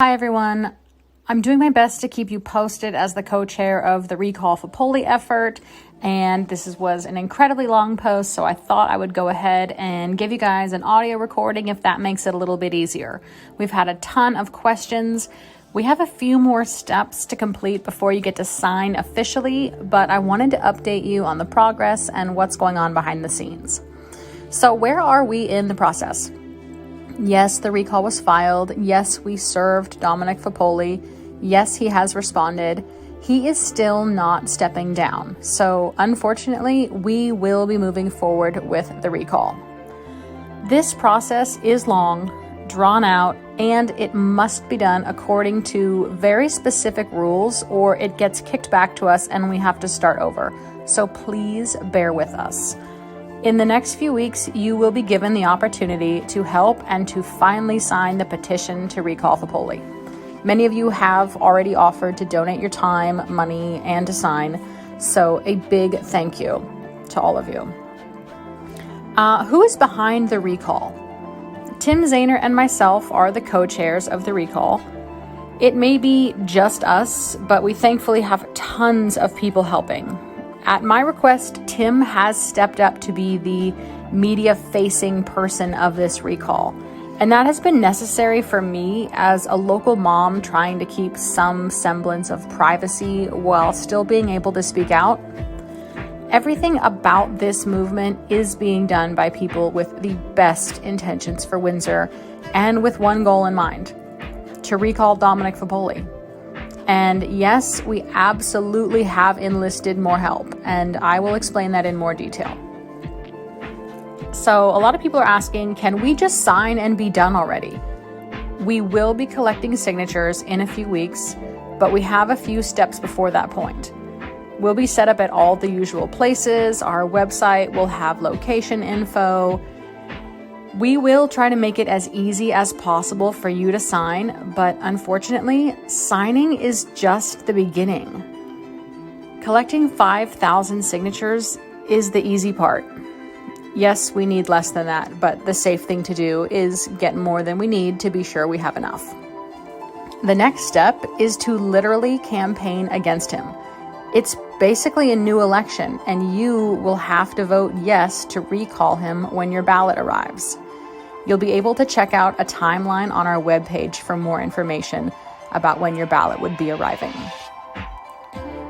Hi everyone. I'm doing my best to keep you posted as the co-chair of the Recall Fapoli effort, and this was an incredibly long post, so I thought I would go ahead and give you guys an audio recording if that makes it a little bit easier. We've had a ton of questions. We have a few more steps to complete before you get to sign officially, but I wanted to update you on the progress and what's going on behind the scenes. So where are we in the process? Yes, the recall was filed. Yes, we served Dominic Fapoli. Yes, he has responded. He is still not stepping down. So unfortunately, we will be moving forward with the recall. This process is long, drawn out, and it must be done according to very specific rules or it gets kicked back to us and we have to start over. So please bear with us. In the next few weeks, you will be given the opportunity to help and to finally sign the petition to recall Fapoli. Many of you have already offered to donate your time, money, and to sign, so a big thank you to all of you. Who is behind the recall? Tim Zahner and myself are the co-chairs of the recall. It may be just us, but we thankfully have tons of people helping. At my request, Tim has stepped up to be the media-facing person of this recall. And that has been necessary for me as a local mom trying to keep some semblance of privacy while still being able to speak out. Everything about this movement is being done by people with the best intentions for Windsor and with one goal in mind: to recall Dominic Fapoli. And yes, we absolutely have enlisted more help, and I will explain that in more detail. So a lot of people are asking, can we just sign and be done already? We will be collecting signatures in a few weeks, but we have a few steps before that point. We'll be set up at all the usual places. Our website will have location info. We will try to make it as easy as possible for you to sign, but unfortunately, signing is just the beginning. Collecting 5,000 signatures is the easy part. Yes, we need less than that, but the safe thing to do is get more than we need to be sure we have enough. The next step is to literally campaign against him. It's basically a new election, and you will have to vote yes to recall him when your ballot arrives. You'll be able to check out a timeline on our webpage for more information about when your ballot would be arriving.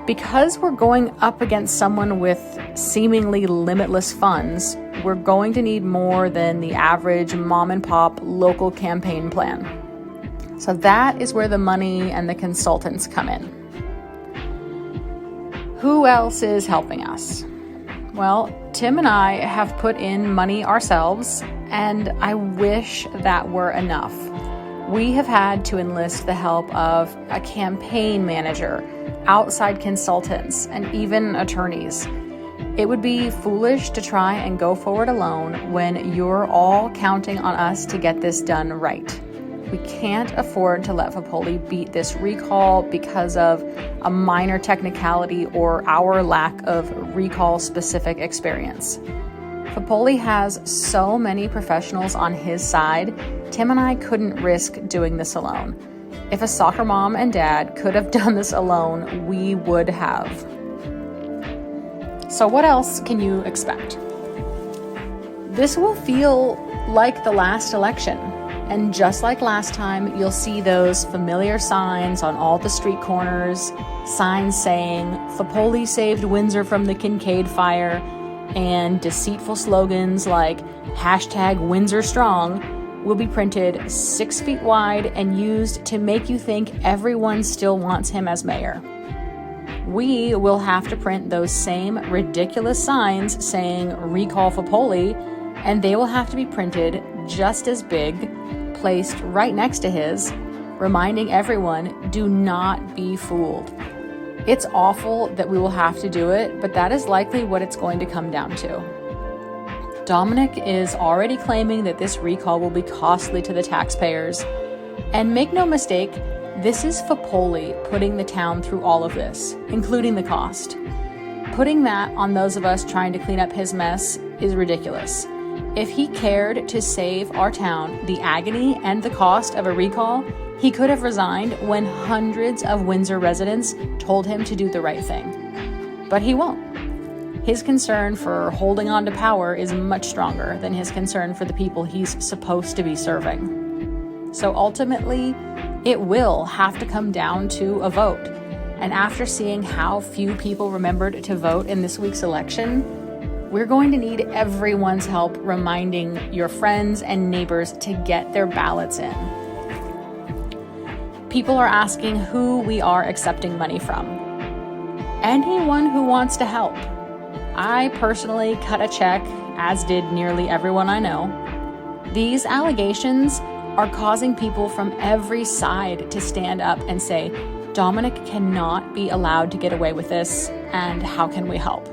Because we're going up against someone with seemingly limitless funds, we're going to need more than the average mom and pop local campaign plan. So that is where the money and the consultants come in. Who else is helping us? Well, Tim and I have put in money ourselves, and I wish that were enough. We have had to enlist the help of a campaign manager, outside consultants, and even attorneys. It would be foolish to try and go forward alone when you're all counting on us to get this done right. We can't afford to let Fapoli beat this recall because of a minor technicality or our lack of recall-specific experience. Fapoli has so many professionals on his side, Tim and I couldn't risk doing this alone. If a soccer mom and dad could have done this alone, we would have. So what else can you expect? This will feel like the last election. And just like last time, you'll see those familiar signs on all the street corners, signs saying, Fapoli saved Windsor from the Kincaid fire, and deceitful slogans like #WindsorStrong will be printed 6 feet wide and used to make you think everyone still wants him as mayor. We will have to print those same ridiculous signs saying recall Fapoli, and they will have to be printed just as big, placed right next to his, reminding everyone, do not be fooled. It's awful that we will have to do it, but that is likely what it's going to come down to. Dominic is already claiming that this recall will be costly to the taxpayers. And make no mistake, this is Fapoli putting the town through all of this, including the cost. Putting that on those of us trying to clean up his mess is ridiculous. If he cared to save our town the agony and the cost of a recall, He could have resigned when hundreds of Windsor residents told him to do the right thing. But he won't. His concern for holding on to power is much stronger than his concern for the people he's supposed to be serving. So ultimately, it will have to come down to a vote. And after seeing how few people remembered to vote in this week's election, we're going to need everyone's help reminding your friends and neighbors to get their ballots in. People are asking who we are accepting money from. Anyone who wants to help. I personally cut a check, as did nearly everyone I know. These allegations are causing people from every side to stand up and say, Dominic cannot be allowed to get away with this, and how can we help?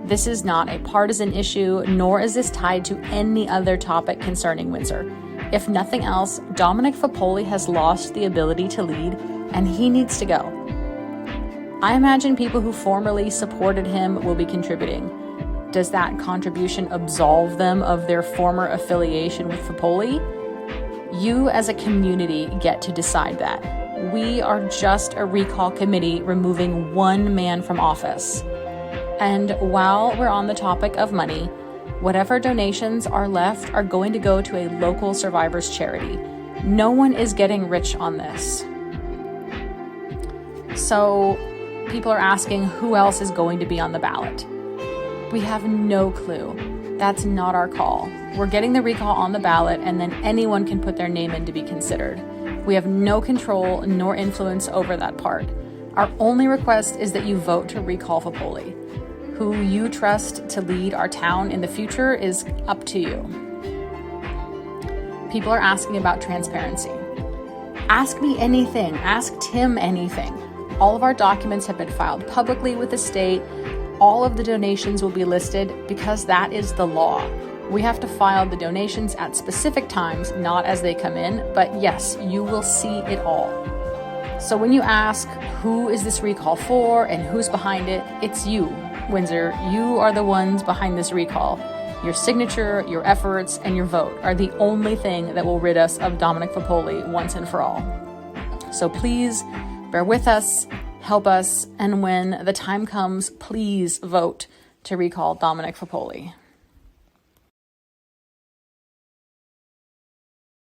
This is not a partisan issue, nor is this tied to any other topic concerning Windsor. If nothing else, Dominic Fapoli has lost the ability to lead, and he needs to go. I imagine people who formerly supported him will be contributing. Does that contribution absolve them of their former affiliation with Fapoli? You as a community get to decide that. We are just a recall committee removing one man from office. And while we're on the topic of money, whatever donations are left are going to go to a local survivors charity. No one is getting rich on this. So people are asking who else is going to be on the ballot. We have no clue. That's not our call. We're getting the recall on the ballot, and then anyone can put their name in to be considered. We have no control nor influence over that part. Our only request is that you vote to recall Fapoli. Who you trust to lead our town in the future is up to you. People are asking about transparency. Ask me anything. Ask Tim anything. All of our documents have been filed publicly with the state. All of the donations will be listed because that is the law. We have to file the donations at specific times, not as they come in, but yes, you will see it all. So when you ask, who is this recall for and who's behind it, it's you, Windsor. You are the ones behind this recall. Your signature, your efforts, and your vote are the only thing that will rid us of Dominic Fapoli once and for all. So please bear with us, help us, and when the time comes, please vote to recall Dominic Fapoli.